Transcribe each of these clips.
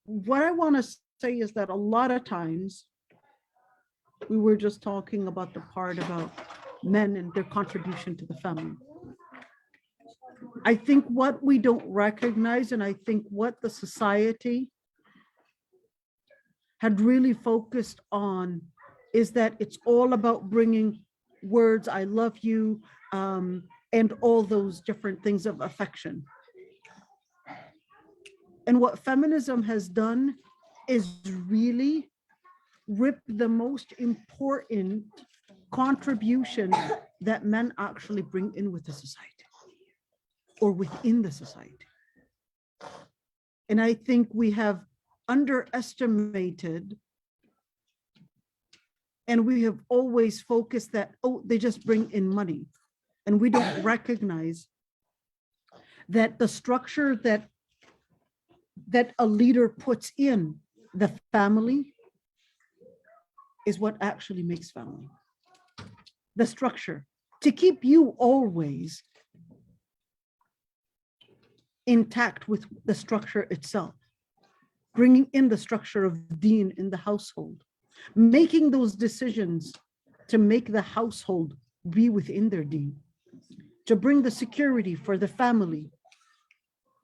What I want to say is that a lot of times we were just talking about the part about men and their contribution to the family. I think what we don't recognize, and I think what the society had really focused on, is that it's all about bringing words, I love you, and all those different things of affection. And what feminism has done is really rip the most important contribution that men actually bring in with the society or within the society. And I think we have underestimated, and we have always focused that, oh, they just bring in money. And we don't recognize that the structure that a leader puts in the family is what actually makes family. The structure to keep you always intact with the structure itself, bringing in the structure of deen in the household, making those decisions to make the household be within their deen, to bring the security for the family.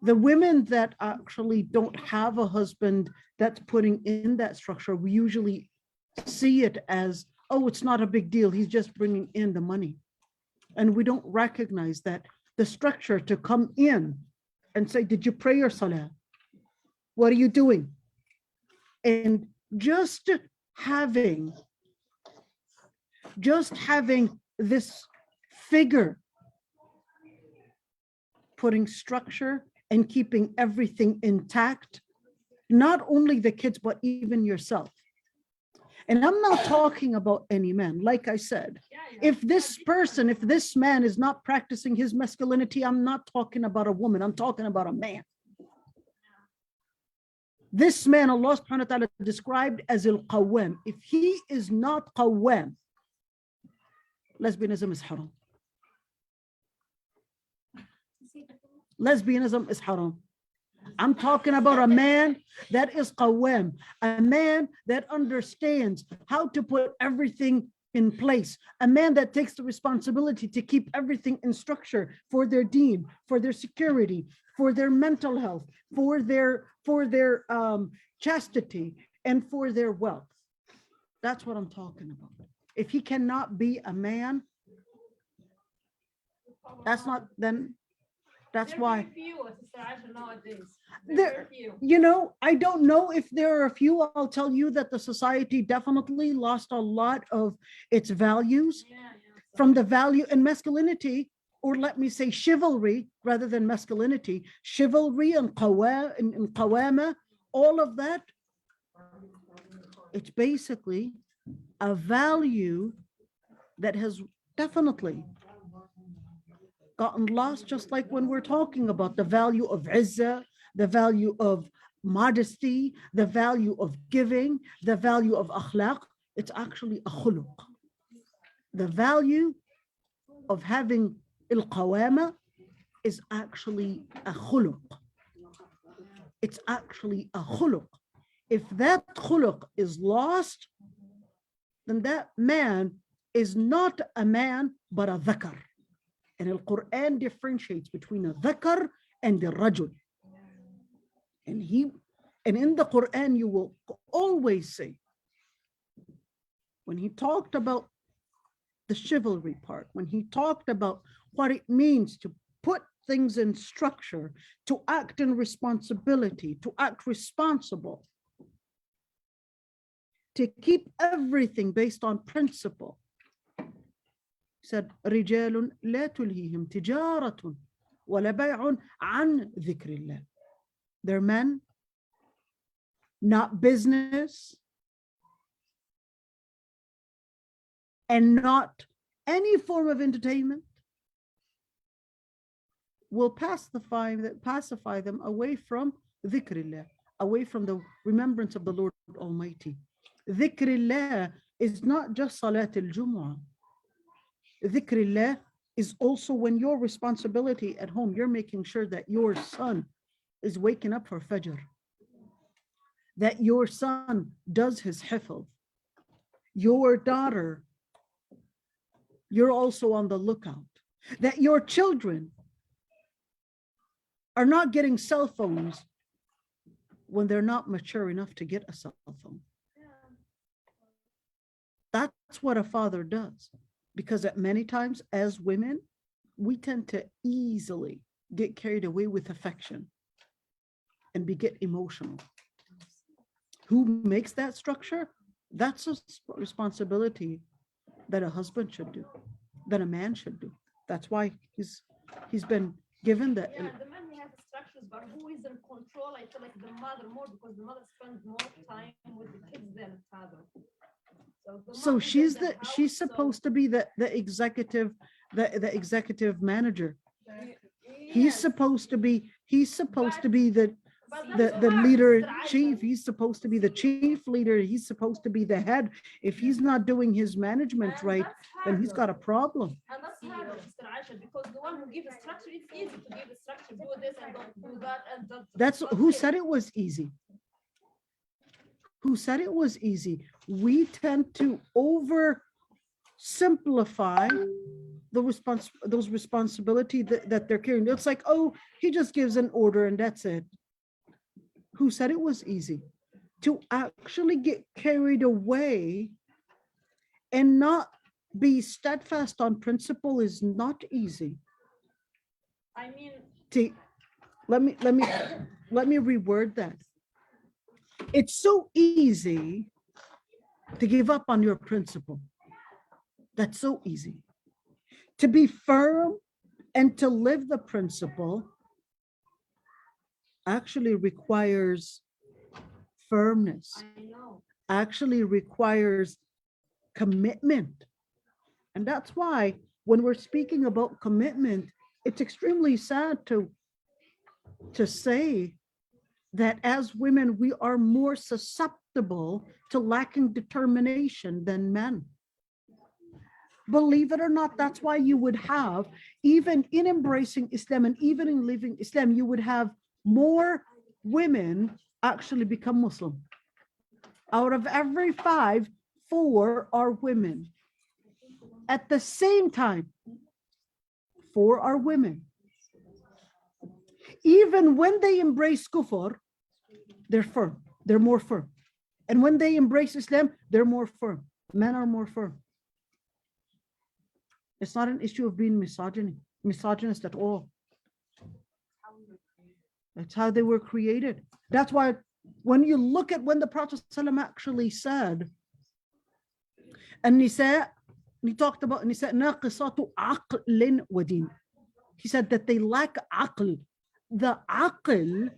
The women that actually don't have a husband that's putting in that structure, we usually see it as, oh, it's not a big deal, he's just bringing in the money. And we don't recognize that the structure to come in and say, did you pray your salah? What are you doing? And just having this figure putting structure and keeping everything intact, not only the kids, but even yourself. And I'm not talking about any man. Like I said, if this man is not practicing his masculinity, I'm not talking about a woman, I'm talking about a man. This man, Allah subhanahu wa ta'ala described as al-qawwam. If he is not qawwam, lesbianism is haram. Lesbianism is haram. I'm talking about a man that is qawwam, a man that understands how to put everything in place, a man that takes the responsibility to keep everything in structure for their deen, for their security, for their mental health, for their chastity, and for their wealth. That's what I'm talking about. If he cannot be a man, that's why. I don't know if there are a few. I'll tell you that the society definitely lost a lot of its values from the value and masculinity, or let me say chivalry rather than masculinity, chivalry and qawama, all of that. It's basically a value that has definitely gotten lost, just like when we're talking about the value of izzah, the value of modesty, the value of giving, the value of akhlaq. It's actually a khuluq. The value of having al-qawama is actually a khuluq. It's actually a khuluq. If that khuluq is lost, then that man is not a man, but a dhakar. And the Quran differentiates between a dhakar and the rajul. And in the Quran, you will always see, when he talked about the chivalry part, when he talked about what it means to put things in structure, to act in responsibility, to act responsible, to keep everything based on principle. He said, رجال لا تلهيهم تجارة ولا بيع عن ذكر الله. They're men, not business, and not any form of entertainment will pacify them away from dhikrillah, away from the remembrance of the Lord Almighty. Dhikrillah is not just Salat al-Jumu'ah. Dhikrillah is also when your responsibility at home, you're making sure that your son is waking up for Fajr. that your son does his hifl, your daughter, you're also on the lookout, that your children are not getting cell phones when they're not mature enough to get a cell phone. That's what a father does. Because at many times as women, we tend to easily get carried away with affection and get emotional. Who makes that structure? That's a responsibility that a husband should do, that a man should do. That's why he's been given that. Yeah, the man has structures, but who is in control? I feel like the mother more, because the mother spends more time with the kids than the father. So she's supposed to be the executive, the executive manager. He's supposed to be the leader chief. He's supposed to be the chief leader. He's supposed to be the head. If he's not doing his management right, then he's got a problem. And that's harder, Mr. Aisha, because the one who gives a structure, it's easy to give a structure, do this and don't do that, and that's who said it was easy. Who said it was easy? We tend to oversimplify those responsibility that they're carrying. It's like, oh, he just gives an order and that's it. Who said it was easy? To actually get carried away and not be steadfast on principle is not easy. I mean, let me reword that. It's so easy to give up on your principle. That's so easy. To be firm and to live the principle actually requires firmness, actually requires commitment. And that's why when we're speaking about commitment, it's extremely sad to say that as women, we are more susceptible to lacking determination than men. Believe it or not, that's why you would have, even in embracing Islam and even in living Islam, you would have more women actually become Muslim. Out of every 5, 4 are women. At the same time, 4 are women. Even when they embrace kufr, they're firm. They're more firm. And when they embrace Islam, they're more firm. Men are more firm. It's not an issue of being misogynist at all. That's how they were created. That's why when you look at when the Prophet ﷺ actually said, An-Nisa, he talked about Nisa, naqisatu aqlin wa din. He said that they lack aql. The aql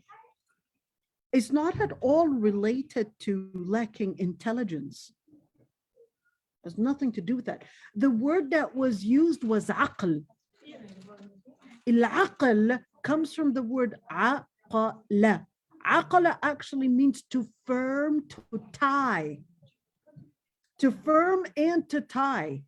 is not at all related to lacking intelligence. Has nothing to do with that. The word that was used was aql. Al-aql comes from the word aqala. Aqala actually means to firm, to tie. To firm and to tie.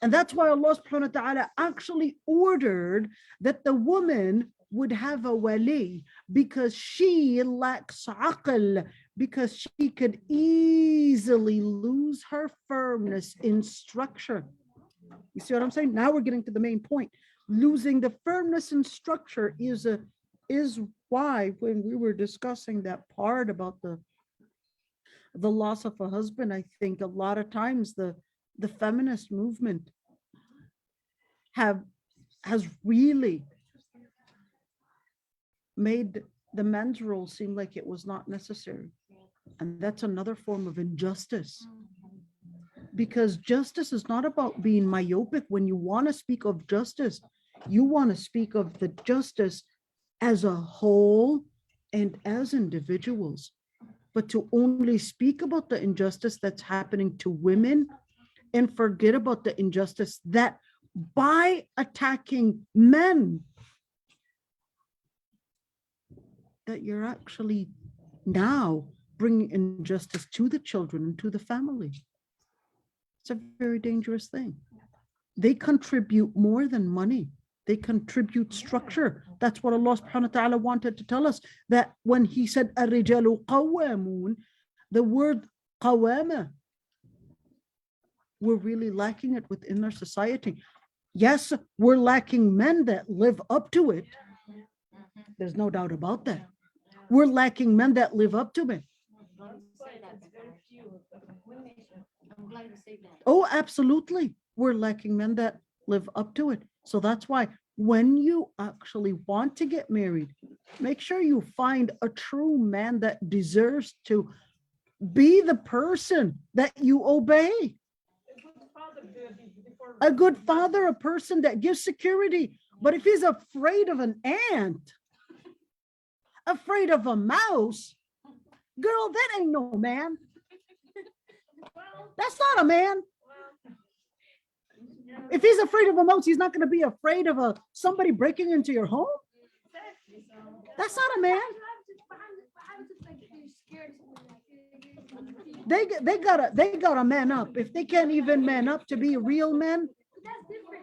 And that's why Allah subhanahu wa ta'ala actually ordered that the woman would have a wali, because she lacks aql, because she could easily lose her firmness in structure. You see what I'm saying? Now we're getting to the main point. Losing the firmness in structure is why when we were discussing that part about the loss of a husband, I think a lot of times the feminist movement has really made the men's role seem like it was not necessary. And that's another form of injustice. Because justice is not about being myopic. When you want to speak of justice, you want to speak of the justice as a whole and as individuals. But to only speak about the injustice that's happening to women and forget about the injustice that by attacking men, that you're actually now bringing injustice to the children and to the family. It's a very dangerous thing. They contribute more than money. They contribute structure. That's what Allah subhanahu wa ta'ala wanted to tell us. That when he said, الرجال قوامون, the word qawama, we're really lacking it within our society. Yes, we're lacking men that live up to it. There's no doubt about that. We're lacking men that live up to it. I'm glad you say that. Oh, absolutely. We're lacking men that live up to it. So that's why when you actually want to get married, make sure you find a true man that deserves to be the person that you obey. A good father, a person that gives security. But if he's afraid of an ant, afraid of a mouse, girl, that ain't no man. That's not a man. If he's afraid of a mouse, he's not going to be afraid of somebody breaking into your home. That's not a man. They gotta man up. If they can't even man up to be real men,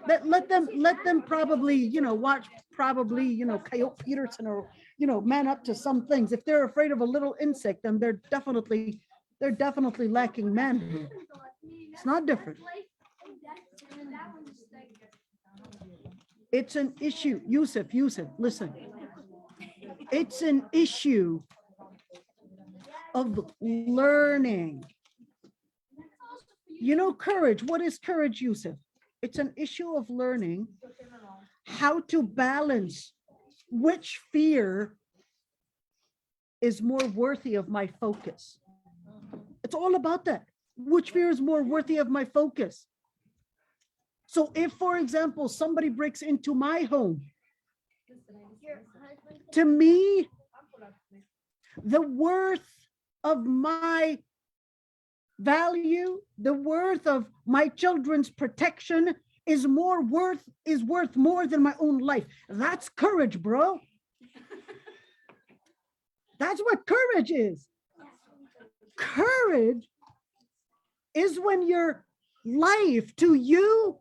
let them probably, watch probably, Coyote Peterson or, man up to some things. If they're afraid of a little insect, then they're definitely lacking manhood. It's not different. It's an issue. Yusuf, listen. It's an issue of learning. Courage. What is courage, Yusuf? It's an issue of learning how to balance which fear is more worthy of my focus. It's all about that. Which fear is more worthy of my focus? So if, for example, somebody breaks into my home, to me, the worth of my value, the worth of my children's protection is worth more than my own life. That's courage, bro. That's what courage is. Courage is when your life to you,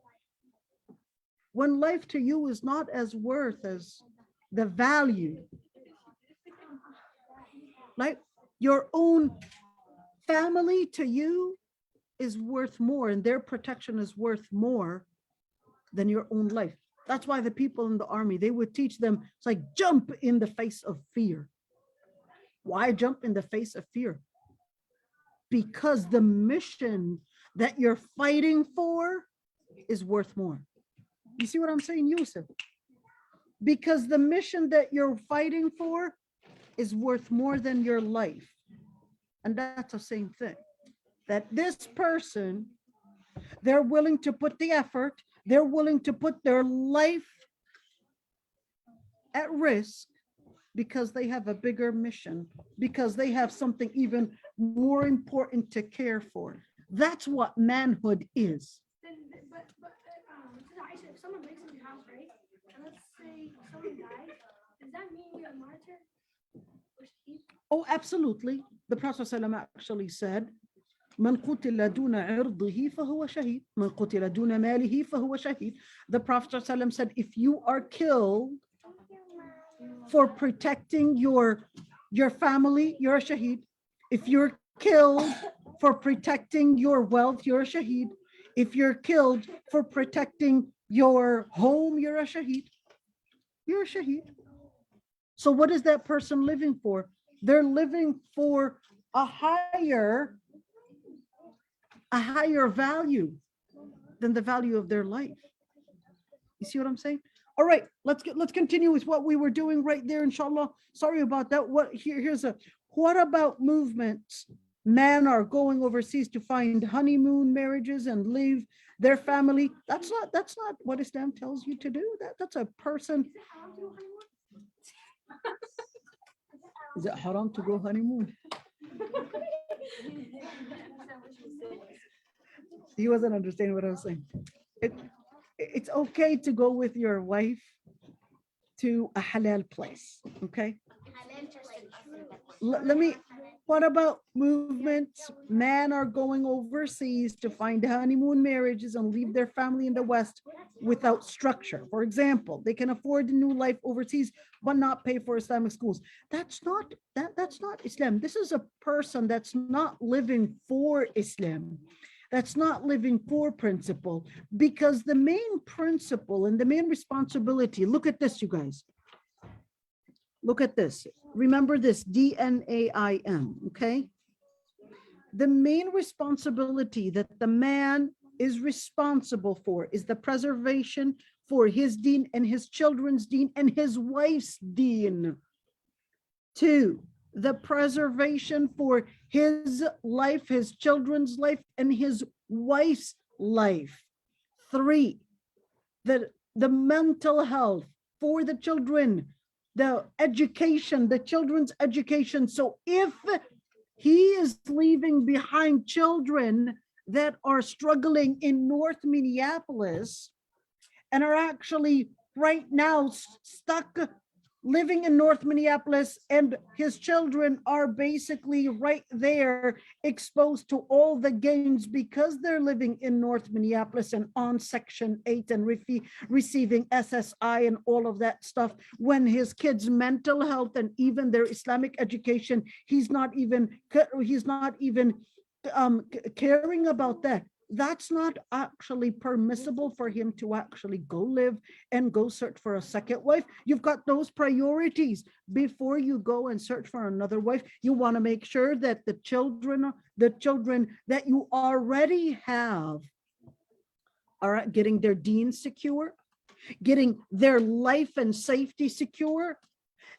when life to you is not as worth as the value. Like your own family to you is worth more, and their protection is worth more than your own life. That's why the people in the army, they would teach them, it's like jump in the face of fear. Why jump in the face of fear? Because the mission that you're fighting for is worth more. You see what I'm saying, Yusuf? Because the mission that you're fighting for is worth more than your life. And that's the same thing. That this person, they're willing to put the effort, they're willing to put their life at risk because they have a bigger mission, because they have something even more important to care for. That's what manhood is. But Aisha, if someone breaks into your house, right? And let's say someone dies, does that mean we are martyr? Oh, absolutely. The Prophet ﷺ actually said, من قتل دون عرضه فهو شهيد. من قتل دون ماله فهو شهيد. The Prophet ﷺ said, if you are killed for protecting your family, you're a shaheed. If you're killed for protecting your wealth, you're a shaheed. If you're killed for protecting your home, you're a shaheed. You're a shaheed. So what is that person living for? They're living for a higher value than the value of their life. You see what I'm saying? All right, let's continue with what we were doing right there, inshallah. Sorry about that. What about movements? Men are going overseas to find honeymoon marriages and leave their family. That's not what Islam tells you to do. That's a person. Is it haram to go honeymoon? He wasn't understanding what I was saying. It's okay to go with your wife to a halal place, okay? Let What about movements? Men are going overseas to find honeymoon marriages and leave their family in the West without structure. For example, they can afford a new life overseas, but not pay for Islamic schools. That's not Islam. This is a person that's not living for Islam. That's not living for principle, because the main principle and the main responsibility, look at this, you guys. Look at this. Remember this, DNAIM, okay? The main responsibility that the man is responsible for is the preservation for his deen and his children's deen and his wife's deen. 2, the preservation for his life, his children's life, and his wife's life. 3, the mental health for the children, the education, the children's education. So if he is leaving behind children that are struggling in North Minneapolis and are actually right now stuck living in North Minneapolis, and his children are basically right there exposed to all the gangs because they're living in North Minneapolis and on Section 8 and receiving SSI and all of that stuff, when his kids' mental health and even their Islamic education, he's not even caring about that. That's not actually permissible for him to actually go live and go search for a second wife. You've got those priorities before you go and search for another wife. You want to make sure that the children that you already have are getting their deen secure, getting their life and safety secure,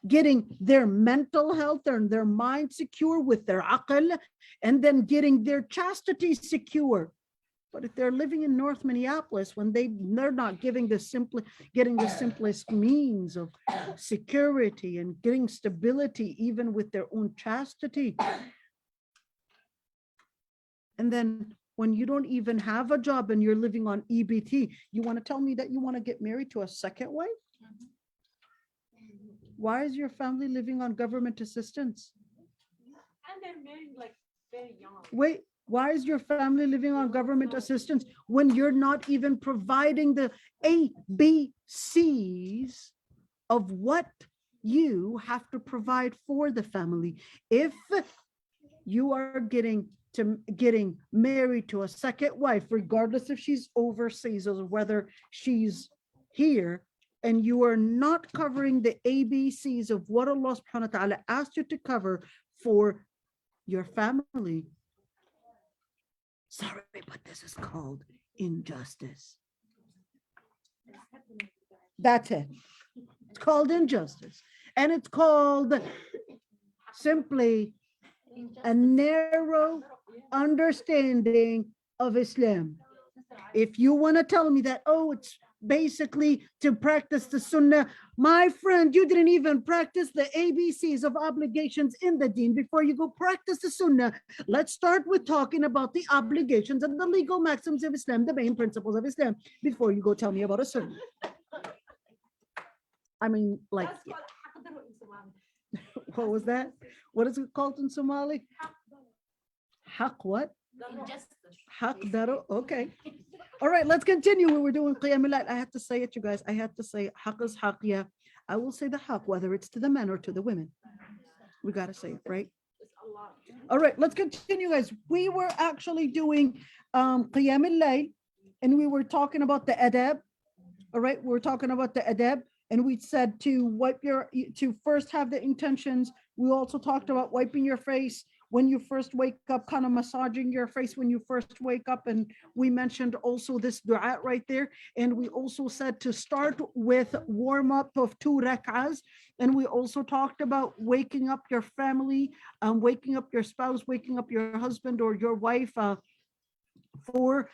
getting their mental health and their mind secure with their aql, and then getting their chastity secure. But if they're living in North Minneapolis, when they're not getting the simplest means of security and getting stability, even with their own chastity. And then when you don't even have a job and you're living on EBT, you want to tell me that you want to get married to a second wife? Why is your family living on government assistance? And they're married like very young. Wait. Why is your family living on government assistance when you're not even providing the ABCs of what you have to provide for the family? If you are getting married to a second wife, regardless if she's overseas or whether she's here, and you are not covering the ABCs of what Allah subhanahu wa ta'ala asked you to cover for your family, sorry, but this is called injustice. That's it. It's called injustice. And it's called simply a narrow understanding of Islam. If you want to tell me that, oh, it's basically to practice the sunnah, my friend, you didn't even practice the ABCs of obligations in the deen before you go practice the sunnah. Let's start with talking about the obligations and the legal maxims of Islam, the main principles of Islam, before you go tell me about a sunnah. I mean, like, That's called حقدر in Somali. what was that? What is it called in Somali? Haq what? Injustice. Haq daro. Okay. All right, let's continue. We were doing Qiyam al-Layl. I had to say it, you guys. I had to say haq is haq. Yeah, I will say the haq, whether it's to the men or to the women. We got to say it, right? It's a lot. All right, let's continue, guys. We were actually doing Qiyam al-Layl, and we were talking about the adab. All right, we're talking about the adab, and we said to first have the intentions. We also talked about wiping your face when you first wake up, kind of massaging your face when you first wake up. And we mentioned also this dua right there. And we also said to start with warm up of 2 rak'ahs. And we also talked about waking up your family, waking up your spouse, waking up your husband or your wife for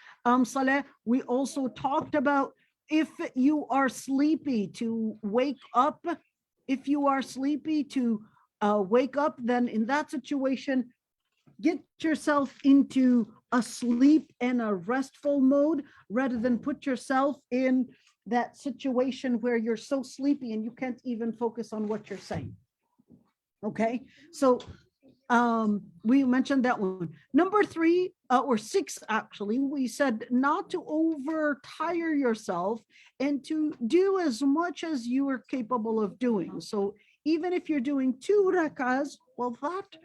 salah. We also talked about if you are sleepy to wake up, if you are sleepy to wake up, then in that situation, get yourself into a sleep and a restful mode rather than put yourself in that situation where you're so sleepy and you can't even focus on what you're saying. Okay, so We mentioned that one. Number three, or six, actually, we said not to overtire yourself and to do as much as you are capable of doing. So even if you're doing 2 rak'ahs, well, that,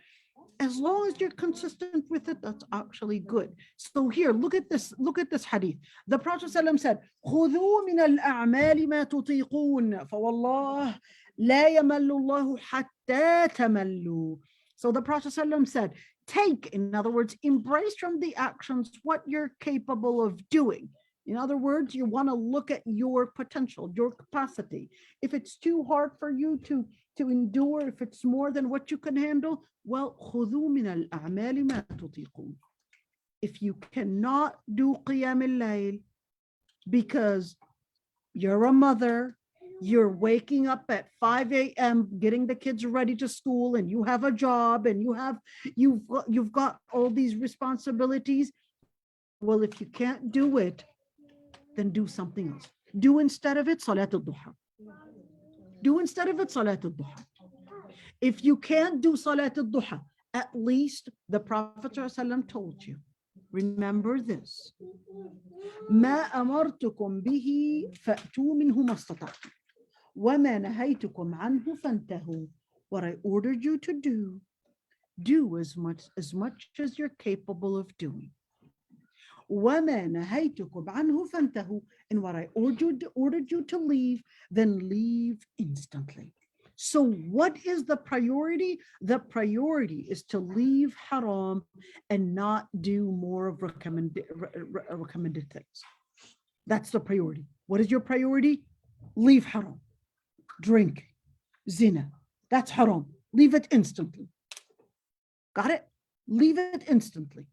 as long as you're consistent with it, that's actually good. So here, look at this hadith. The Prophet ﷺ said, خذوا من الأعمال ما تطيقون فوالله لا يمل الله حتى تملوا. So the Prophet ﷺ said, take, in other words, embrace from the actions what you're capable of doing. In other words, you want to look at your potential, your capacity. If it's too hard for you to endure, if it's more than what you can handle, well, خذوا من الأعمال ما تطيقون. If you cannot do Qiyam al-Layl because you're a mother, you're waking up at 5 a.m., getting the kids ready to school, and you have a job, and you've got all these responsibilities. Well, if you can't do it, then do something else. Do instead of it Salat al-Duha. Do instead of it Salat al-Duha. If you can't do Salat al-Duha, at least the Prophet ﷺ told you, remember this. ما أمرتكم به فأتوا منه ما استطعتم وما نهيتكم عنه فانتهوا. What I ordered you to do as much as you're capable of doing. وما نهيتكم عنه فانتهوا. And what I ordered you to leave, then leave instantly. So what is the priority? The priority is to leave haram and not do more of recommended things. That's the priority. What is your priority? Leave haram. Drink, zina. That's haram. Leave it instantly. Got it? Leave it instantly.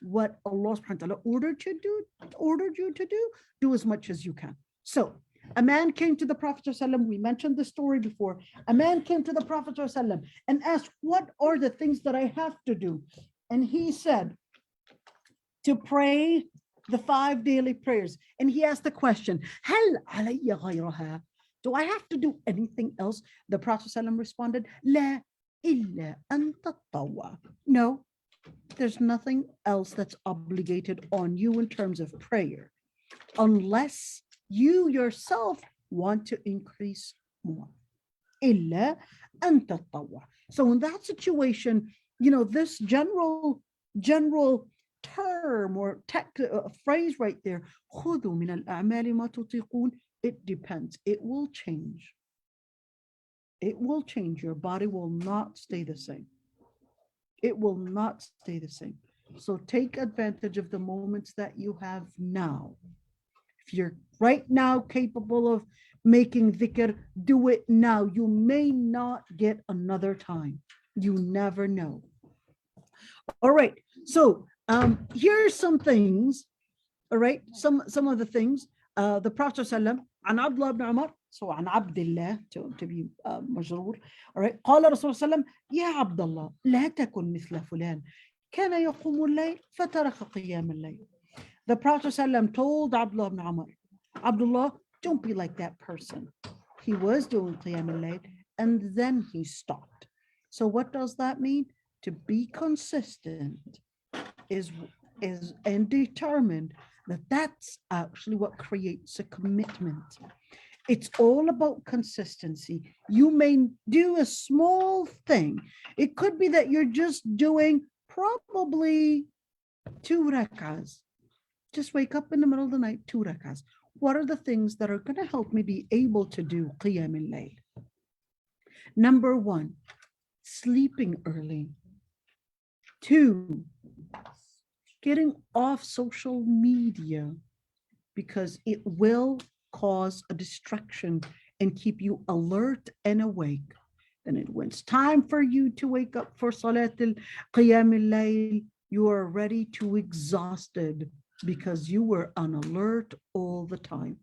What Allah subhanahu wa ta'ala ordered you to do as much as you can. So a man came to the Prophet ﷺ, we mentioned the story before. A man came to the Prophet ﷺ and asked, what are the things that I have to do? And he said, to pray the 5 daily prayers. And he asked the question, هل علي غيرها? Do I have to do anything else? The Prophet ﷺ responded, لا إلا أن تطوع. No, there's nothing else that's obligated on you in terms of prayer, unless you yourself want to increase more. إلا أن تطوع. So in that situation, this general term or phrase right there, خذوا من الأعمال ما تطيقون, it depends. It will change. It will change. Your body will not stay the same. It will not stay the same. So take advantage of the moments that you have now. If you're right now capable of making dhikr, do it now. You may not get another time. You never know. All right. So here's some things. All right. Some of the things. The Prophet ﷺ, عن عبد الله بن عمر, so عن عبد الله to be مجرور. All right. قال رسول الله صلى الله عليه وسلم يا عبد الله لا تكن مثل فلان كان يقوم الليل فترك قيام الليل. The Prophet ﷺ told Abdullah ibn Umar, Abdullah, don't be like that person. He was doing Qiyam al-Layl and then he stopped. So what does that mean? To be consistent is and determined that that's actually what creates a commitment. It's all about consistency. You may do a small thing. It could be that you're just doing probably 2 rak'ahs. Just wake up in the middle of the night, 2 rak'ahs. What are the things that are going to help me be able to do Qiyam al-Layl? Number 1, sleeping early. 2, getting off social media, because it will cause a distraction and keep you alert and awake. Then when it's time for you to wake up for Salat al-Qiyam al-Layl, you are already too exhausted because you were on alert all the time.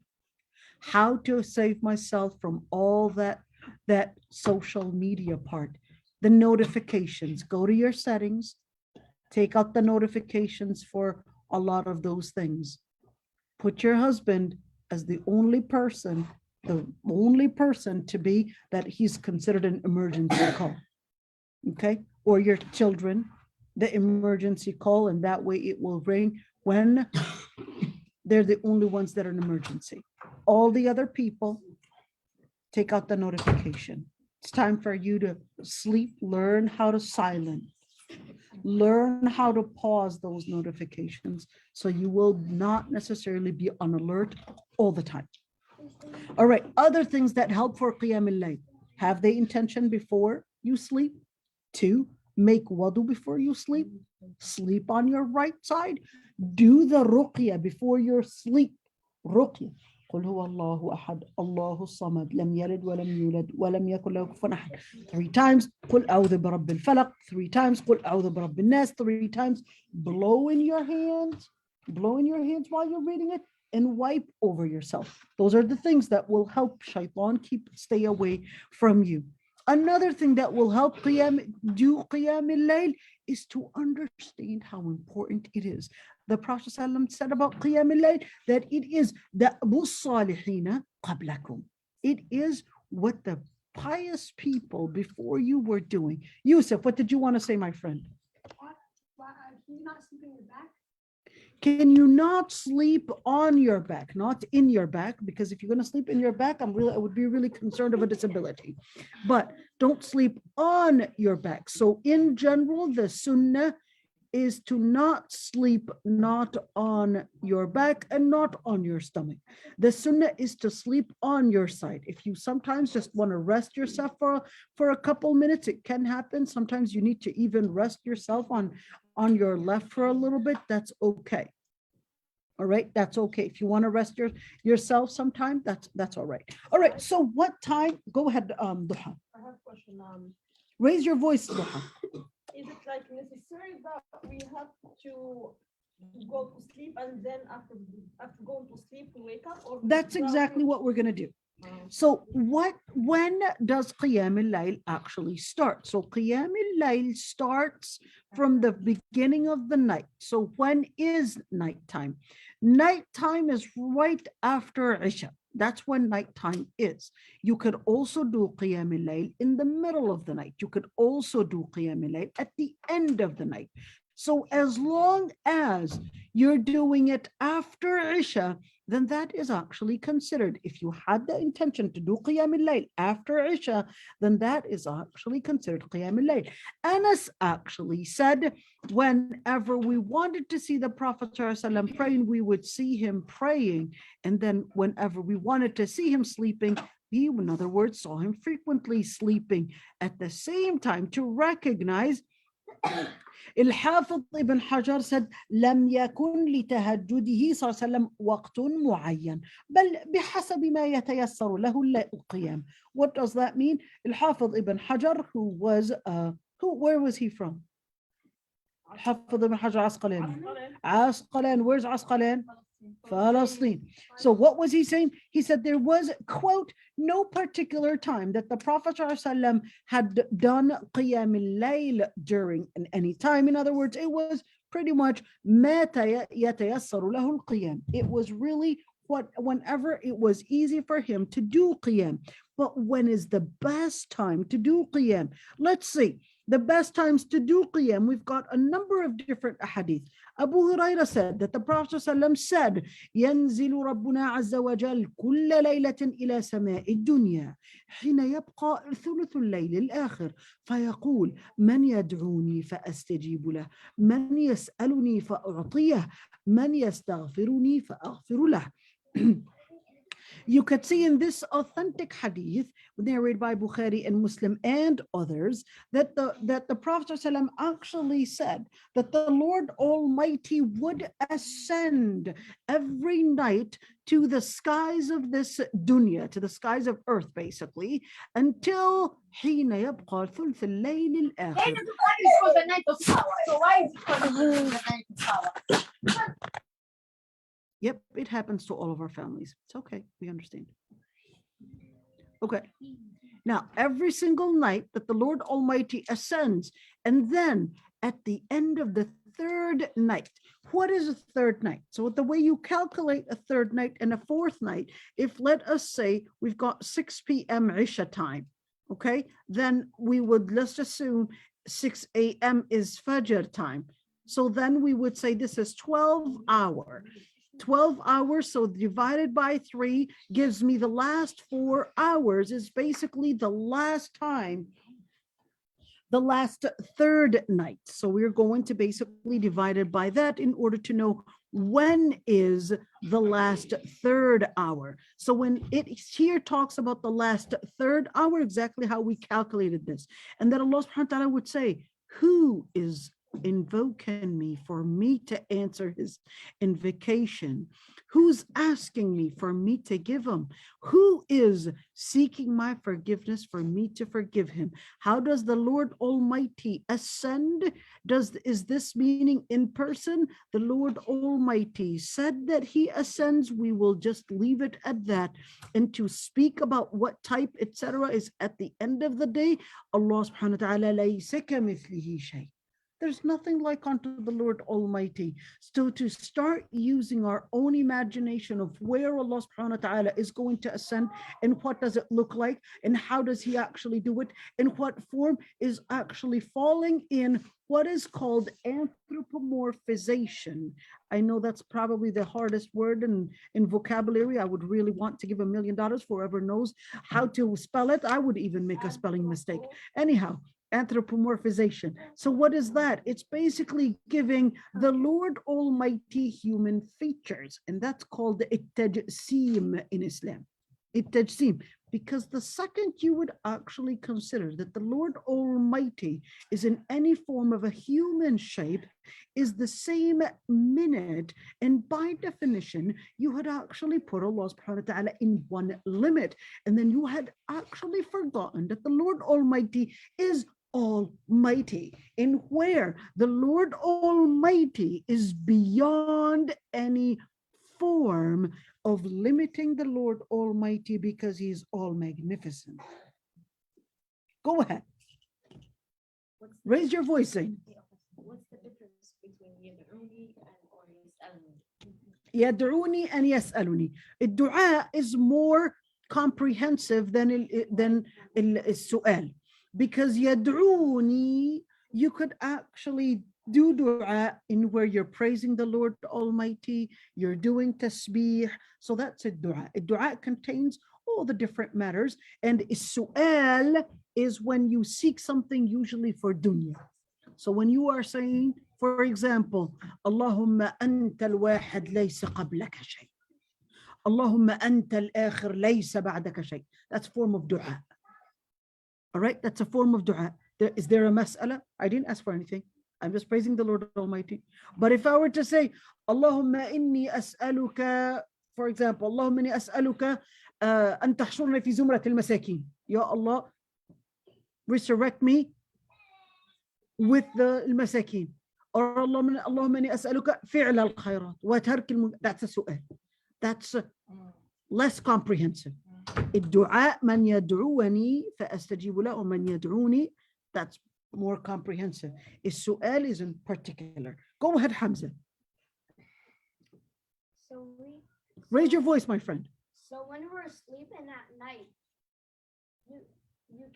How to save myself from all that social media part? The notifications. Go to your settings, take out the notifications for a lot of those things. Put your husband as the only person to be that he's considered an emergency call. Okay? or your children the emergency call, and that way it will ring when they're the only ones that are an emergency. All the other people, take out the notification. It's time for you to sleep, learn how to silence, learn how to pause those notifications so you will not necessarily be on alert all the time. All right, other things that help for Qiyam al-Layl. Have the intention before you sleep. 2, make wudu before you sleep. Sleep on your right side. Do the ruqya before your sleep. Ruqya. قل هو الله أحد الله الصمد لم يلد ولم يولد ولم يكن له كفوا أحد. 3 times. قل أعوذ برب الفلق. 3 times. قل أعوذ برب الناس. 3 times. Blow in your hands. Blow in your hands while you're reading it, and wipe over yourself. Those are the things that will help shaitan stay away from you. Another thing that will help do Qiyam al-Layl is to understand how important it is. The Prophet ﷺ said about Qiyam al-Layl that it is da'bu salihina qablakum. It is what the pious people before you were doing. Yusuf, what did you want to say, my friend? Why can you not sleep in your back? Can you not sleep on your back, not in your back? Because if you're going to sleep in your back, I would be really concerned of a disability. But don't sleep on your back. So in general, the sunnah is to not sleep not on your back and not on your stomach. The sunnah is to sleep on your side. If you sometimes just want to rest yourself for a couple minutes, it can happen. Sometimes you need to even rest yourself on your left for a little bit. That's okay. All right, that's okay. If you want to rest yourself sometime, that's all right. All right, so what time? Go ahead, Duha. I have a question. Raise your voice, Duha. Is it like necessary that we have to go to sleep and then after going to sleep we wake up? Or That's exactly what we're going to do. So when does Qiyam al-Layl actually start? So Qiyam al-Layl starts from the beginning of the night. So when is nighttime? Nighttime is right after Isha. That's when nighttime is. You could also do Qiyam al-Layl in the middle of the night. You could also do Qiyam al-Layl at the end of the night. So as long as you're doing it after Isha, then that is actually considered. If you had the intention to do Qiyam al-Layl after Isha, then that is actually considered Qiyam al-Layl. Anas actually said, whenever we wanted to see the Prophet ﷺ praying, we would see him praying. And then whenever we wanted to see him sleeping, we, in other words, saw him frequently sleeping. At the same time, to recognize الحافظ ابن حجر said لم يكن لتهجده صلى الله عليه وسلم وقت معين بل بحسب ما يتيسر له القيام. What does that mean? الحافظ ibn Hajar, where was he from? الحافظ ibn Hajar Asqalani. Where's Asqalani? Palestine. So what was he saying? He said there was, quote, no particular time that the Prophet ﷺ had done Qiyam al-Layl during any time. In other words, it was pretty much مَتَ يَتَيَسَّرُ لَهُ الْقِيَامِ. It was really whenever it was easy for him to do Qiyam. But when is the best time to do Qiyam? Let's see. The best times to do Qiyam, we've got a number of different hadith. Abu Huraira said that the Prophet ﷺ said, ينزل ربنا عز وجل كل ليلة إلى سماء الدنيا حين يبقى ثلث الليل الآخر فيقول من يدعوني فأستجيب له من يسألني فأعطيه من يستغفرني فأغفر له. You could see in this authentic hadith narrated by Bukhari and Muslim and others that the Prophet ﷺ actually said that the Lord Almighty would ascend every night to the skies of this dunya, to the skies of earth basically, until حين يبقى ثلث الليل الآخر. The night of power. So why is it called the night of power? Yep, it happens to all of our families. It's okay, we understand. Okay. Now, every single night that the Lord Almighty ascends, and then at the end of the third night, what is a third night? So the way you calculate a third night and a fourth night, if let us say we've got 6 p.m. Isha time, okay, then we would, let's assume 6 a.m. is Fajr time. So then we would say this is 12 hour. 12 hours, so divided by 3 gives me the last 4 hours is basically the last time, the last third night. So we're going to basically divide it by that in order to know when is the last third hour. So when it here talks about the last third hour, exactly how we calculated this. And that Allah subhanahu wa ta'ala would say, who is invoking me for me to answer his invocation? Who's asking me for me to give him? Who is seeking my forgiveness for me to forgive him? How does the Lord Almighty ascend? Is this meaning in person? The Lord Almighty said that he ascends. We will just leave it at that. And to speak about what type, etc., is at the end of the day, Allah subhanahu wa ta'ala laysa kamithlihi shay. There's nothing like unto the Lord Almighty. So to start using our own imagination of where Allah subhanahu wa ta'ala is going to ascend and what does it look like and how does he actually do it and what form is actually falling in what is called anthropomorphization. I know that's probably the hardest word in vocabulary. I would really want to give $1 million for whoever knows how to spell it. I would even make a spelling mistake. Anyhow, anthropomorphization. So what is that? It's basically giving the Lord Almighty human features, and that's called the tajseem in Islam. Tajseem, because the second you would actually consider that the Lord Almighty is in any form of a human shape is the same minute, and by definition you had actually put Allah subhanahu wa ta'ala in one limit, and then you had actually forgotten that the Lord Almighty is Almighty, in where the Lord Almighty is beyond any form of limiting the Lord Almighty because he's all magnificent. Go ahead. Raise your voice, Zain. What's the difference between yad'uni or yas'aluni? Yad'uni and yas'aluni. Dua is more comprehensive than السؤال. Because yad'uni, you could actually do dua in where you're praising the Lord Almighty, you're doing tasbih. So that's a dua. A dua contains all the different matters. And su'al is when you seek something usually for dunya. So when you are saying, for example, Allahumma anta al-wahid laysa qablaka shay. Allahumma anta al-akhir laysa ba'daka shay. That's a form of dua. All right, that's a form of dua. Is there a mas'ala? I didn't ask for anything. I'm just praising the Lord Almighty. But if I were to say, Allahumma inni as'aluka, for example, Allahumma inni as'aluka an tahshurna fi zumrat al-masakin. Ya Allah, resurrect me with the al-masakin. Or Allahumma inni as'aluka fi'la al-khayrat wa tark al-munkar. That's a su'al. That's less comprehensive. الدعاء من يدعوني فأستجيب له ومن يدعوني, that's more comprehensive. السؤال is in particular. Go ahead, Hamza. So Raise your voice, my friend. so when we're sleeping at night, you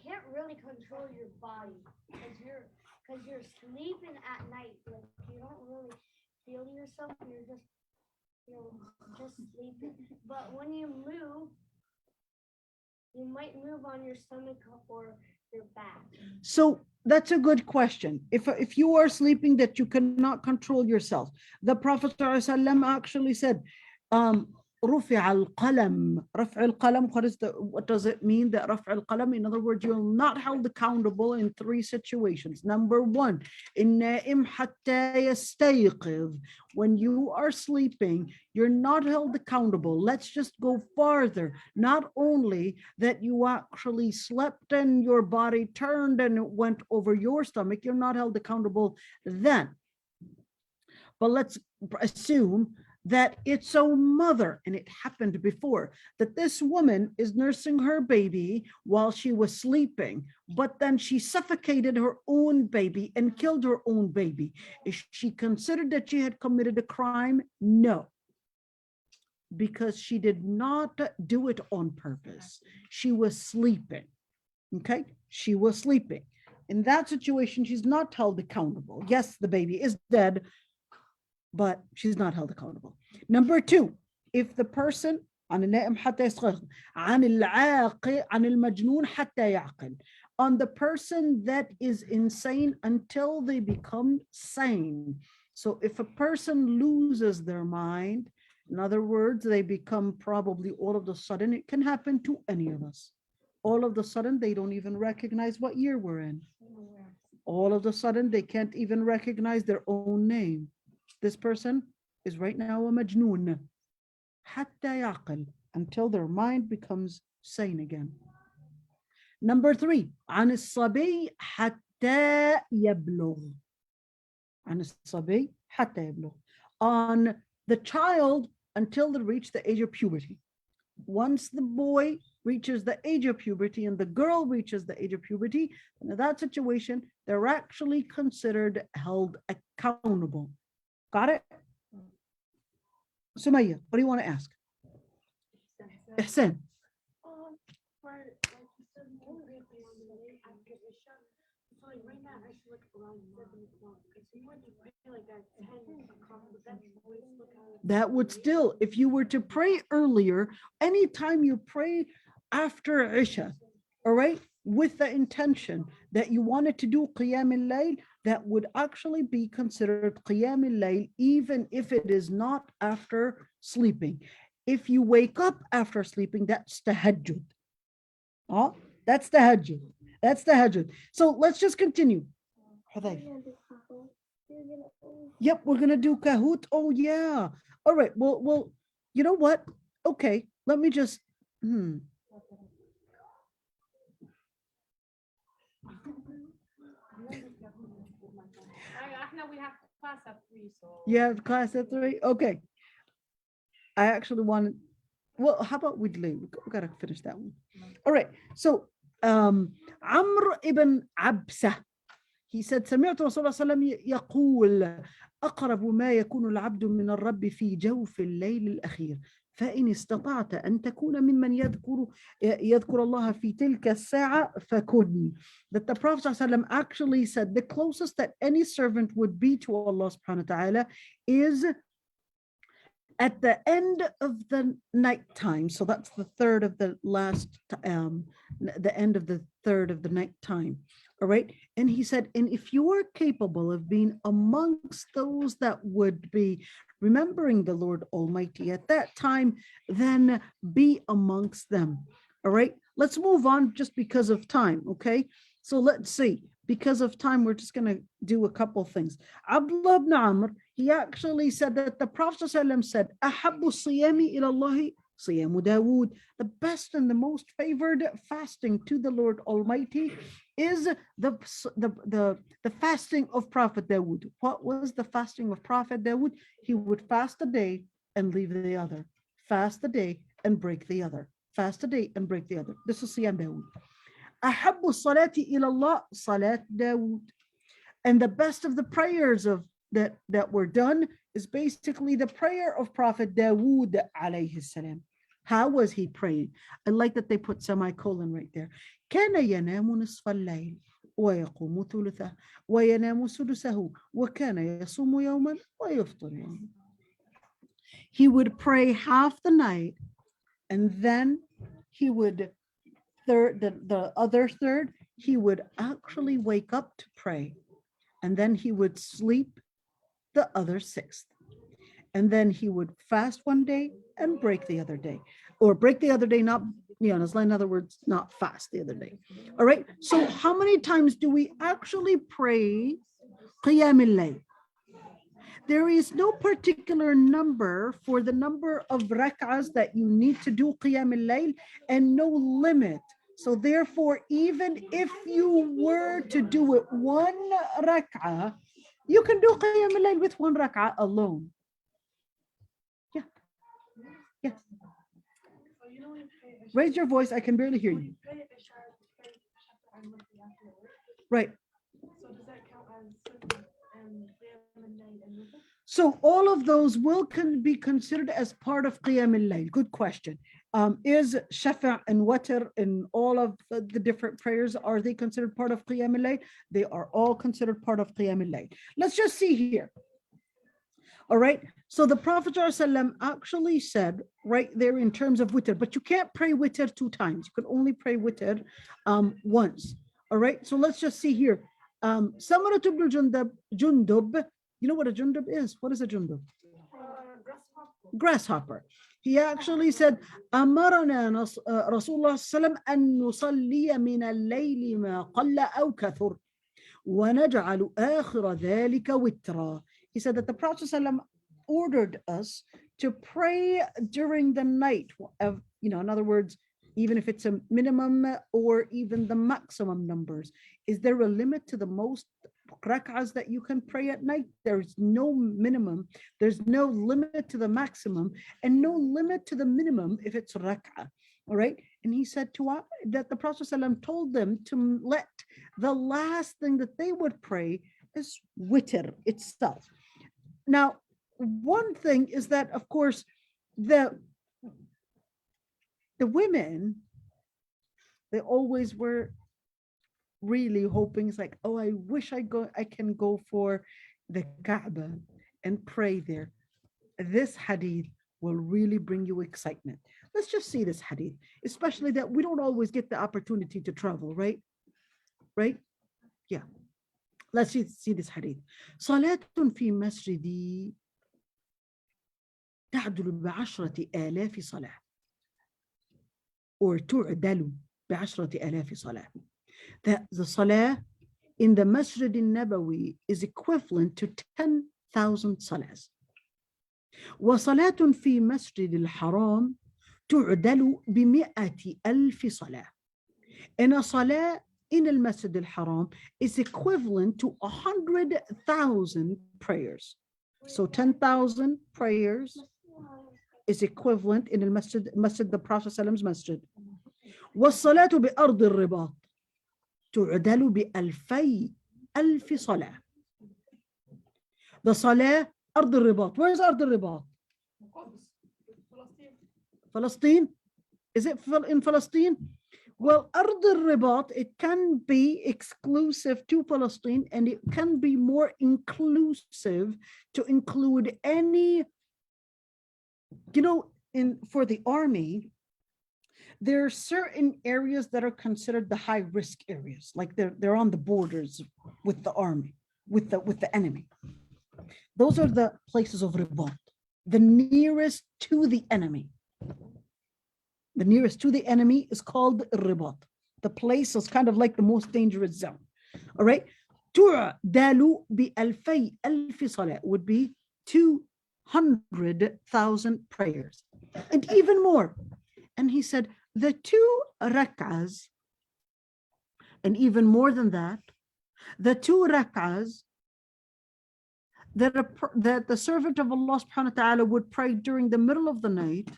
can't really control your body because you're sleeping at night. Like you don't really feel yourself. You're just sleeping. But when you move, you might move on your stomach or your back. So that's a good question. If you are sleeping that you cannot control yourself, the Prophet ﷺ actually said, رفع القلم. رفع القلم, what does it mean that رفع القلم? In other words, you're not held accountable in 3 situations. Number 1, النائم حتى يستيقظ. When you are sleeping, you're not held accountable. Let's just go farther. Not only that you actually slept and your body turned and it went over your stomach, you're not held accountable then. But let's assume that it's a mother, and it happened before, that this woman is nursing her baby while she was sleeping, but then she suffocated her own baby and killed her own baby. Is she considered that she had committed a crime? No, because she did not do it on purpose. She was sleeping. Okay, she was sleeping. In that situation, she's not held accountable. Yes, the baby is dead, but she's not held accountable. Number two, if the person عن النائم حتى يستيقظ عن العاقل عن المجنون حتى يعقل, on the person that is insane until they become sane. So if a person loses their mind, in other words, they become probably all of a sudden, it can happen to any of us. All of a sudden, they don't even recognize what year we're in. All of a sudden, they can't even recognize their own name. This person is right now a majnoon. حتى يعقل, until their mind becomes sane again. Number three, عن الصبي حتى يبلغ. عن الصبي حتى يبلغ. On the child until they reach the age of puberty. Once the boy reaches the age of puberty and the girl reaches the age of puberty, in that situation, they're actually considered held accountable. Got it? Sumaya, what do you want to ask? Ihsan. For like you said, after Isha, so like right now I should look around 7 o'clock. If you were to pray like at 10 o'clock, would that always look out? That would still, if you were to pray earlier, anytime you pray after Isha, all right, with the intention that you wanted to do Qiyam al-Layl, that would actually be considered Qiyam al-Layl, even if it is not after sleeping. If you wake up after sleeping, that's tahajjud. Oh, that's tahajjud. That's tahajjud. So let's just continue. Hudayf. Yep, we're gonna do Kahoot. Oh yeah. All right. Well, you know what? Okay, let me just. We have class at 3, so. Yeah, class at 3. Okay. I actually wanted. Well, how about with Layl? We gotta finish that one. All right. So, Amr ibn Absa. He said, سمعت رسول الله صلى الله عليه وسلم يقول أقرب ما يكون العبد من الرب في جوف الليل الأخير فإن استطعت أن تكون ممن يذكر الله في تلك الساعة فكن. That the Prophet صلى الله عليه وسلم actually said the closest that any servant would be to Allah subhanahu wa ta'ala is at the end of the night time. So that's the third of the last, the end of the third of the night time. All right. And he said, and if you are capable of being amongst those that would be remembering the Lord Almighty at that time, then be amongst them. All right. Let's move on just because of time. Okay. So let's see. Because of time, we're just going to do a couple things. Abdullah ibn Amr, he actually said that the Prophet ﷺ said, أحب الصيام إلى الله صيام داود. The best and the most favored fasting to the Lord Almighty is the fasting of Prophet Dawood. What was the fasting of Prophet Dawood? He would fast a day and leave the other. Fast a day and break the other. Fast a day and break the other. This is Siyam Dawood. أحب الصلاة إلى الله صلاة داود. And the best of the prayers of that were done is basically the prayer of Prophet Dawood alayhi salam. How was he praying? I like that they put semicolon right there. كان ينام نصف الليل ويقوم ثلثه وينام سدسه وكان يصوم يوما ويفطر يوما. He would pray half the night and then he would the other third, he would actually wake up to pray. And then he would sleep the other sixth. And then he would fast one day and break the other day. Or break the other day, not, in other words, not fast the other day. All right. So how many times do we actually pray Qiyam al-Layl? There is no particular number for the number of rak'ahs that you need to do Qiyam al-Layl and no limit. So therefore, even if you were to do it one rak'ah, you can do Qiyam al-Layl with one rak'ah alone. Yeah. Yeah. Raise your voice. I can barely hear you. Right. So does that count as So all of those will be considered as part of Qiyam al-Layl. Good question. Is shafa' and watr and all of the different prayers, are they considered part of Qiyam al-Layl? They are all considered part of Qiyam al-Layl. Let's just see here. All right. So the Prophet ﷺ actually said right there in terms of witr, but you can't pray witr 2 times. You can only pray witr once. All right. So let's just see here. Samurah ibn Jundub, you know what a Jundub is? What is a Jundub? Grasshopper. He actually said, أمرنا رسول الله صلى الله عليه وسلم أن نصلي من الليل ما قل أو كثر ونجعل آخر ذلك وترا. He said that the Prophet ﷺ ordered us to pray during the night. In other words, even if it's a minimum or even the maximum numbers. Is there a limit to the most rak'ahs that you can pray at night? There's no minimum. There's no limit to the maximum and no limit to the minimum if it's rak'ah. All right. And he said that the Prophet ﷺ told them to let the last thing that they would pray is witr itself. Now, one thing is that, of course, the women, they always were really hoping, it's like, oh, I wish I can go for the Kaaba and pray there. This hadith will really bring you excitement. Let's just see this hadith, especially that we don't always get the opportunity to travel, right? Right? Yeah. Let's see this hadith. صلاة في مسجدي تعدل ب10,000 صلاة. Or تعدل ب10,000 صلاة. That the salah in the Masjid al-Nabawi is equivalent to 10,000 salahs. وصلاة في مسجد الحرام تعدل ب100,000 صلاة. And a salah in al-Masjid al-Haram is equivalent to 100,000 prayers. So 10,000 prayers is equivalent in al-Masjid, the Prophet ﷺ's masjid. والصلاة بأرض الرباط تعدل ب2,000 صلاة. The salah أرض الرباط. Where is أرض الرباط? Palestine. Is it in Palestine? Well, أرض الرباط, it can be exclusive to Palestine and it can be more inclusive to include any, for the army, there are certain areas that are considered the high risk areas, like they're on the borders with the army, with the enemy. Those are the places of ribat, the nearest to the enemy. The nearest to the enemy is called ribat. The place is kind of like the most dangerous zone. All right. تعدل ب2,000 صلاة would be 200,000 prayers, and even more. And he said the 2 rak'ahs, and even more than that, the 2 rak'ahs that the servant of Allah subhanahu wa ta'ala would pray during the middle of the night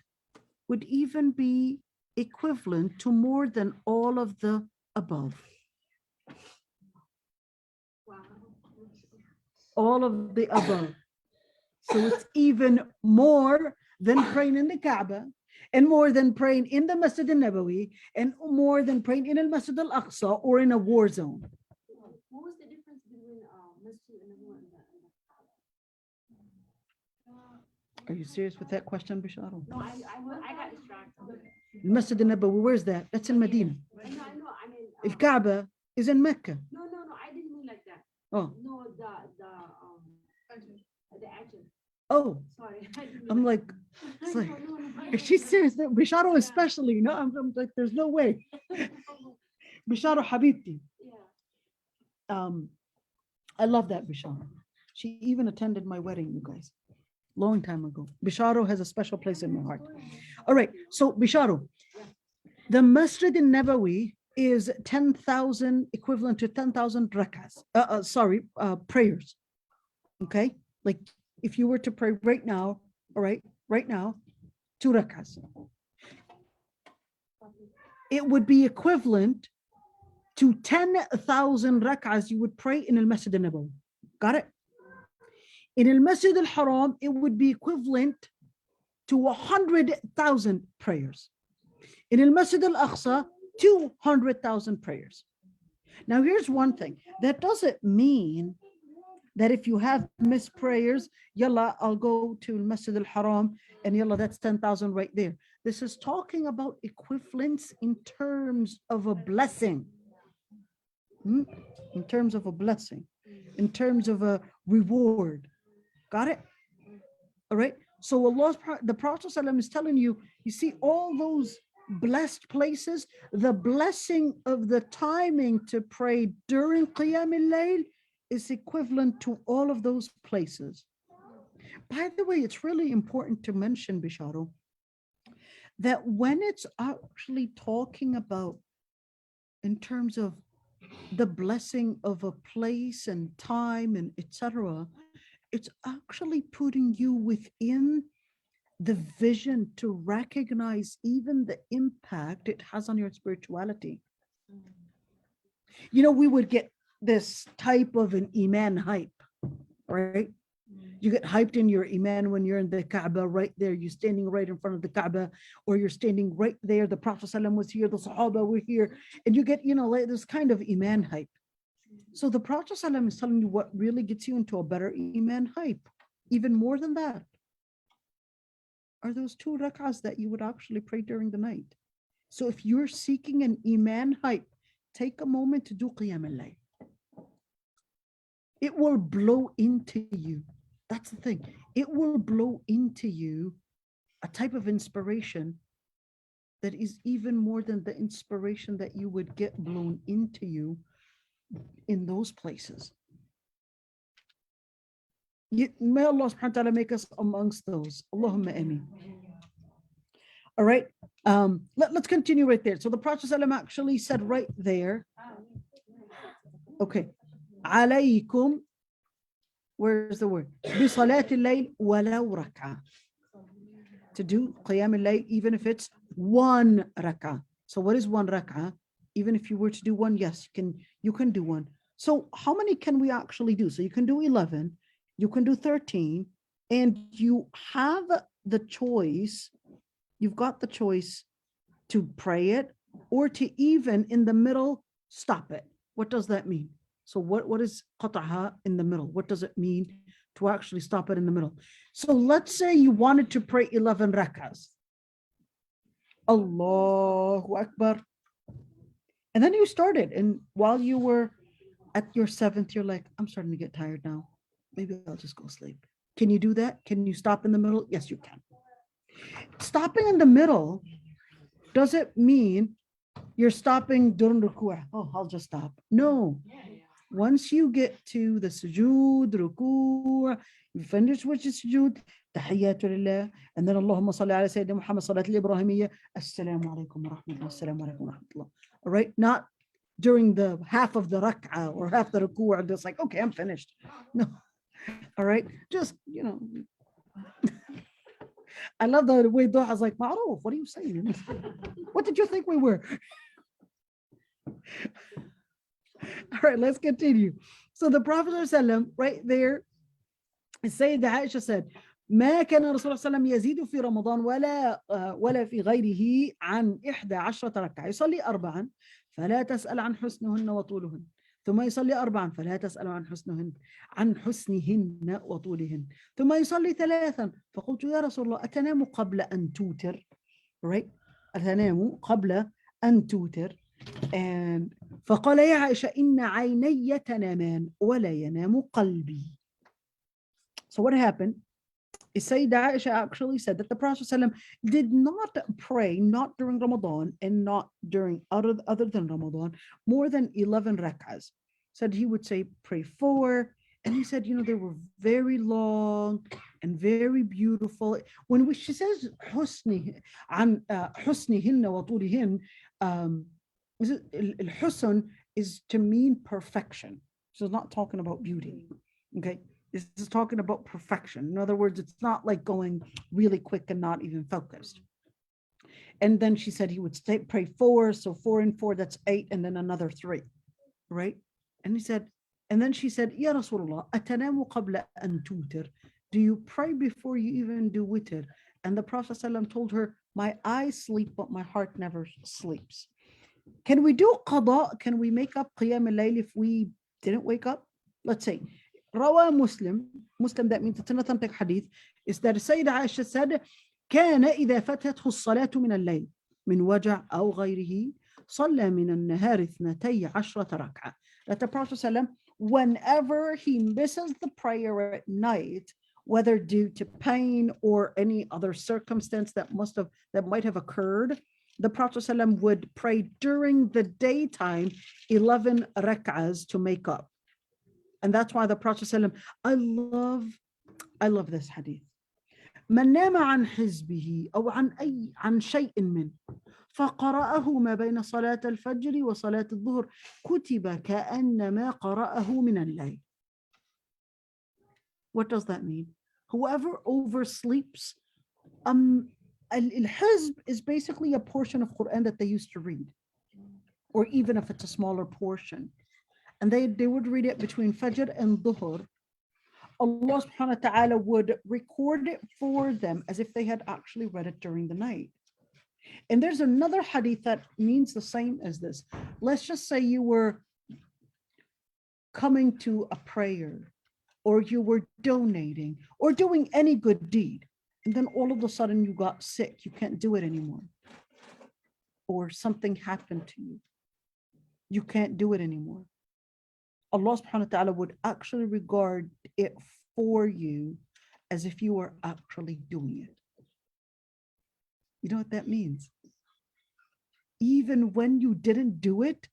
would even be equivalent to more than all of the above. All of the above. So it's even more than praying in the Kaaba, and more than praying in the Masjid al-Nabawi, and more than praying in al-Masjid al-Aqsa or in a war zone. What was the difference between Masjid al-Nabawi and the Are you serious with that question, Bisharo? No, I got distracted. Masjid al-Nabawi, where's that? That's in Medina. I know, I mean. Al-Kaaba is in Mecca. No, I didn't mean like that. Oh. No, the action. Oh. Sorry. I'm like, it's like, is she serious? Bisharo especially, I'm like, there's no way. Bisharo Habibti. Yeah. I love that Bisharo. She even attended my wedding, you guys, long time ago. Bisharo has a special place in my heart. All right, so Bisharo, the Masjid al-Nabawi is 10,000, equivalent to 10,000 rak'ahs. Prayers. Okay, like if you were to pray right now, all right, right now, 2 rak'ahs, it would be equivalent to 10,000 rak'ahs you would pray in al-Masjid al-Nabawi. Got it? In al-Masjid al-Haram, it would be equivalent to 100,000 prayers. In al-Masjid al-Aqsa, 200,000 prayers. Now, here's one thing. That doesn't mean that if you have missed prayers, yalla, I'll go to Masjid al-Haram and yalla, that's 10,000 right there. This is talking about equivalence in terms of a blessing. In terms of a blessing, in terms of a reward. Got it? All right. So the Prophet ﷺ is telling you, you see all those blessed places, the blessing of the timing to pray during Qiyam al-Layl is equivalent to all of those places. By the way, it's really important to mention, Bisharo, that when it's actually talking about in terms of the blessing of a place and time and etc., it's actually putting you within the vision to recognize even the impact it has on your spirituality. You know, we would get this type of an Iman hype, right? You get hyped in your Iman when you're in the Kaaba right there, you're standing right in front of the Kaaba, or you're standing right there. The Prophet ﷺ was here, the Sahaba were here, and you get, you know, like this kind of Iman hype. So the Prophet ﷺ is telling you what really gets you into a better Iman hype. Even more than that are those 2 rak'ahs that you would actually pray during the night. So if you're seeking an Iman hype, take a moment to do Qiyam al-Layl. It will blow into you. That's the thing. It will blow into you a type of inspiration that is even more than the inspiration that you would get blown into you in those places. May Allah subhanahu wa ta'ala make us amongst those. Allahumma ameen. All right. Let's continue right there. So the Prophet ﷺ actually said right there, okay, alaykum, where's the word? بِصَلَاةِ اللَّيْلِ وَلَوْ رَكْعَةٍ. To do Qiyam al-Layl, even if it's 1 rak'ah. So what is 1 rak'ah? Even if you were to do 1, yes, you can do 1. So how many can we actually do? So you can do 11, you can do 13, and you have the choice, you've got the choice to pray it or to even in the middle stop it. What does that mean? So what is qat'aha in the middle? What does it mean to actually stop it in the middle? So let's say you wanted to pray 11 rak'ahs. Allahu Akbar. And then you started, and while you were at your 7th, you're like, I'm starting to get tired now. Maybe I'll just go sleep. Can you do that? Can you stop in the middle? Yes, you can. Stopping in the middle doesn't mean you're stopping during ruku'. Oh, I'll just stop. No. Once you get to the sujood, ruku', you finish with the sujood, tahiyyatu lillah, and then Allahumma salli ala Sayyidina Muhammad salat al-Ibrahimiyya, assalamu alaikum wa rahmatullah, assalamu alaikum wa rahmatullah. All right, not during the half of the rak'ah or half the ruku', and just like, okay, I'm finished. No. All right, just, you know. I love the way Duha's like, Ma'ruf, what are you saying? What did you think we were? All right, let's continue. So the Prophet ﷺ, right there, Sayyida Aisha said, ما كان الرسول صلى الله عليه وسلم يزيد في رمضان ولا في غيره عن 11 ركعة يصلي 4 فلا تسأل عن حسنهن وطولهن ثم يصلي 4 فلا تسأل عن حسنهن وطولهن ثم يصلي 3 فقلت يا رسول الله أتنام قبل أن توتر right أتنام قبل أن توتر and فقال يا عائشة إن عيني تنامان ولا ينام قلبي. So what happened is Sayyidah Aisha actually said that the Prophet ﷺ did not pray, not during Ramadan and not during other than Ramadan, more than 11 rak'ahs. Said he would say pray 4, and he said, you know, they were very long and very beautiful. When she says husni an husnihinna wa tulihin, al-husn is to mean perfection. So it's not talking about beauty. Okay. This is talking about perfection. In other words, it's not like going really quick and not even focused. And then she said he would pray 4, so 4 and 4, that's 8, and then another 3, right? And he said, and then she said, Ya Rasulullah, atanamu qabla an tutir. Do you pray before you even do witr? And the Prophet ﷺ told her, my eyes sleep, but my heart never sleeps. Can we do qada? Can we make up Qiyam al-Layl if we didn't wake up? Let's say, Rawa Muslim, that means it's an authentic hadith, is that Sayyida Aisha said, كان إذا فتته الصلاة من الليل من وجع أو غيره صلى من النهار 12 ركعة. That the Prophet ﷺ, whenever he misses the prayer at night, whether due to pain or any other circumstance that might have occurred, the Prophet ﷺ would pray during the daytime 11 rak'ahs to make up. And that's why the Prophet ﷺ, I love this hadith. من نام عن حزبه أو عن شيء منه فقرأه ما بين صلاة الفجر وصلاة الظهر كتب كأنما قرأه من الليل. What does that mean? Whoever oversleeps, al-hizb is basically a portion of Quran that they used to read, or even if it's a smaller portion. And they would read it between Fajr and Dhuhr. Allah subhanahu wa ta'ala would record it for them as if they had actually read it during the night. And there's another hadith that means the same as this. Let's just say you were coming to a prayer, or you were donating, or doing any good deed, and then all of a sudden you got sick, you can't do it anymore. Or something happened to you, you can't do it anymore. Allah subhanahu wa ta'ala would actually regard it for you as if you were actually doing it. You know what that means? Even when you didn't do it,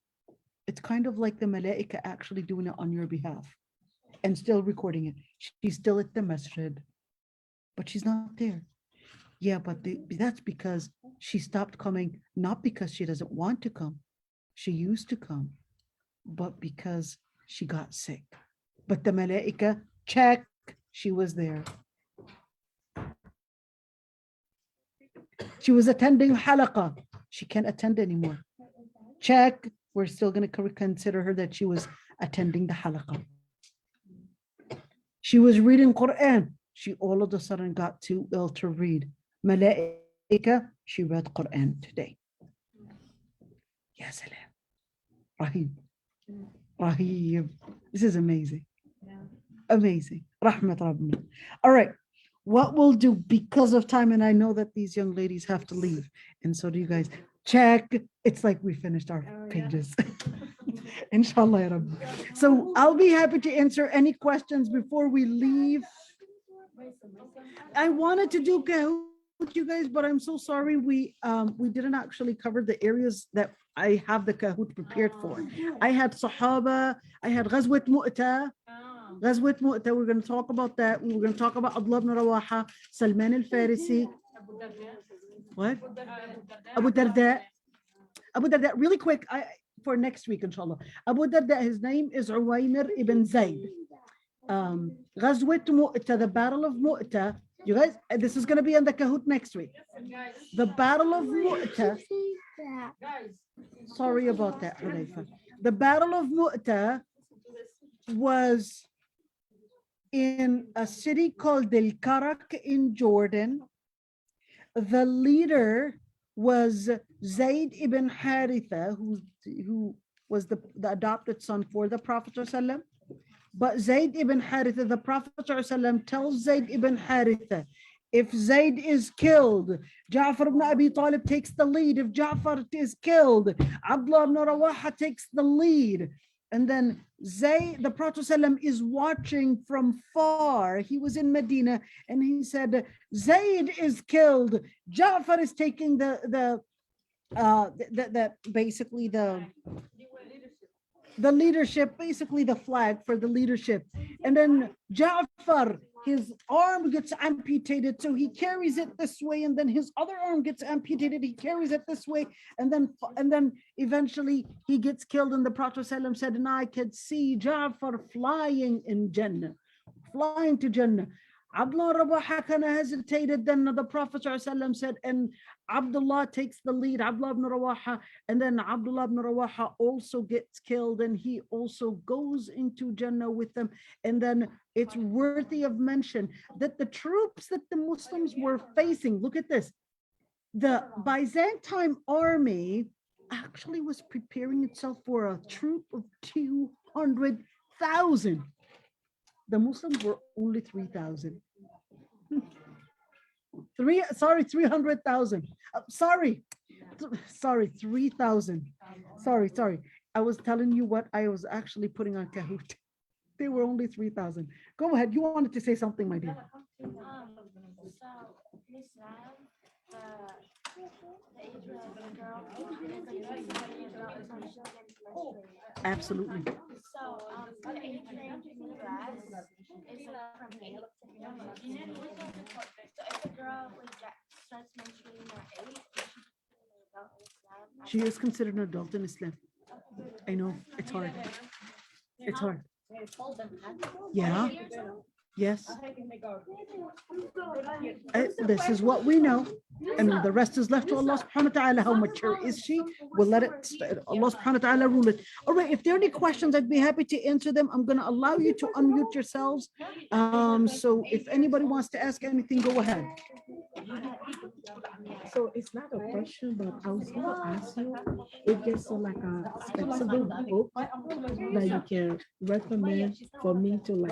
it's kind of like the malaika actually doing it on your behalf and still recording it. She's still at the masjid, but she's not there. Yeah, but that's because she stopped coming, not because she doesn't want to come. She used to come, but because she got sick. But the malaika, check, she was there. She was attending halaqah. She can't attend anymore. Check, we're still going to consider her that she was attending the halaqah. She was reading Quran. She all of a sudden got too ill to read. Malaika, she read Quran today. Ya salam. Rahim. Rahim. This is amazing. Amazing. Rahmat Rabbi. All right. What we'll do, because of time, and I know that these young ladies have to leave, and so do you guys, check. It's like we finished our pages. Inshallah, ya Rabbi. So I'll be happy to answer any questions before we leave. I wanted to do Kahoot with you guys, but I'm so sorry we didn't actually cover the areas that I have the Kahoot prepared for. I had Sahaba, I had Ghazwat Mu'ta. Ghazwat Mu'ta, we're going to talk about that. We're going to talk about Abdullah ibn Rawaha, Salman al-Farisi. What? Abu Darda. Abu Darda, really quick, for next week, inshallah. Abu Darda, his name is Uwaymir ibn Zayd. Ghazwat Mu'ta, the Battle of Mu'ta. You guys, this is going to be in the Kahoot next week. The Battle of Mu'ta. Sorry about that, Hudayfa. The Battle of Mu'ta was in a city called Al Karak in Jordan. The leader was Zayd ibn Haritha, who was the adopted son for the Prophet ﷺ. But Zayd ibn Haritha, the Prophet ﷺ tells Zayd ibn Haritha, if Zayd is killed, Ja'far ibn Abi Talib takes the lead. If Ja'far is killed, Abdullah ibn Rawaha takes the lead. And then Zayd, the Prophet ﷺ is watching from far. He was in Medina, and he said, Zayd is killed. Ja'far is taking basically the leadership, basically the flag for the leadership. And then Ja'far, his arm gets amputated, so he carries it this way, and then his other arm gets amputated, he carries it this way, and then eventually he gets killed. And the Prophet ﷺ said, and I could see Ja'far flying in Jannah, flying to Jannah. Abdullah Rawaha kind of hesitated. Then the Prophet ﷺ said, and Abdullah takes the lead, Abdullah ibn Rawaha, and then Abdullah ibn Rawaha also gets killed, and he also goes into Jannah with them. And then it's worthy of mention that the troops that the Muslims were facing, look at this, the Byzantine army actually was preparing itself for a troop of 200,000. The Muslims were only 3,000. 300,000. Sorry, 3,000. Sorry. I was telling you what I was actually putting on Kahoot. They were only 3,000. Go ahead. You wanted to say something, my dear. So Islam, the age of a girl Absolutely. So the age range in the US is from 8 to 15. So if a girl starts menstruating at 8, She is considered an adult in Islam. I know, it's hard. It's hard. Yeah. Yes. This is what we know. And the rest is left to Allah subhanahu wa ta'ala. How mature is she? We'll let it, Allah subhanahu wa ta'ala rule it. All right, if there are any questions, I'd be happy to answer them. I'm going to allow you to unmute yourselves. So if anybody wants to ask anything, go ahead. So it's not a question, but I was going to ask you if there's like a flexible book that you can recommend for me to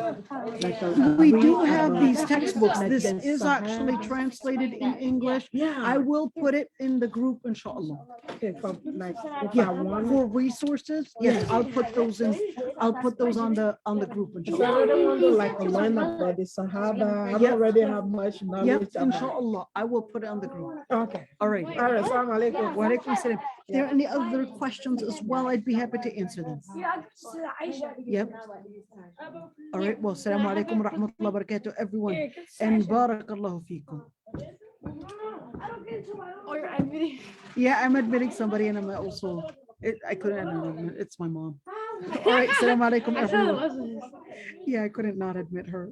We do have these textbooks. This is actually translated in English. I will put it in the group, inshallah. Okay, like Yeah, for resources. Yes, I'll put those in. I'll put those on the group, So I inshallah. really want to like learn about the Sahaba. I don't already have much knowledge Yep, about. inshallah. I will put it on the group. Okay. All right. All right. Assalamu alaikum. Wa alaikum assalam. If there are any other questions as well, I'd be happy to answer them. Yep. All right. Well, assalamu alaikum wa rahmatullahi wa barakatuh, everyone. And barakallahu feekum. Yeah, I'm admitting somebody, and I'm also, I couldn't admit, it's my mom. All right. Assalamu alaikum, everyone. Yeah, I couldn't not admit her.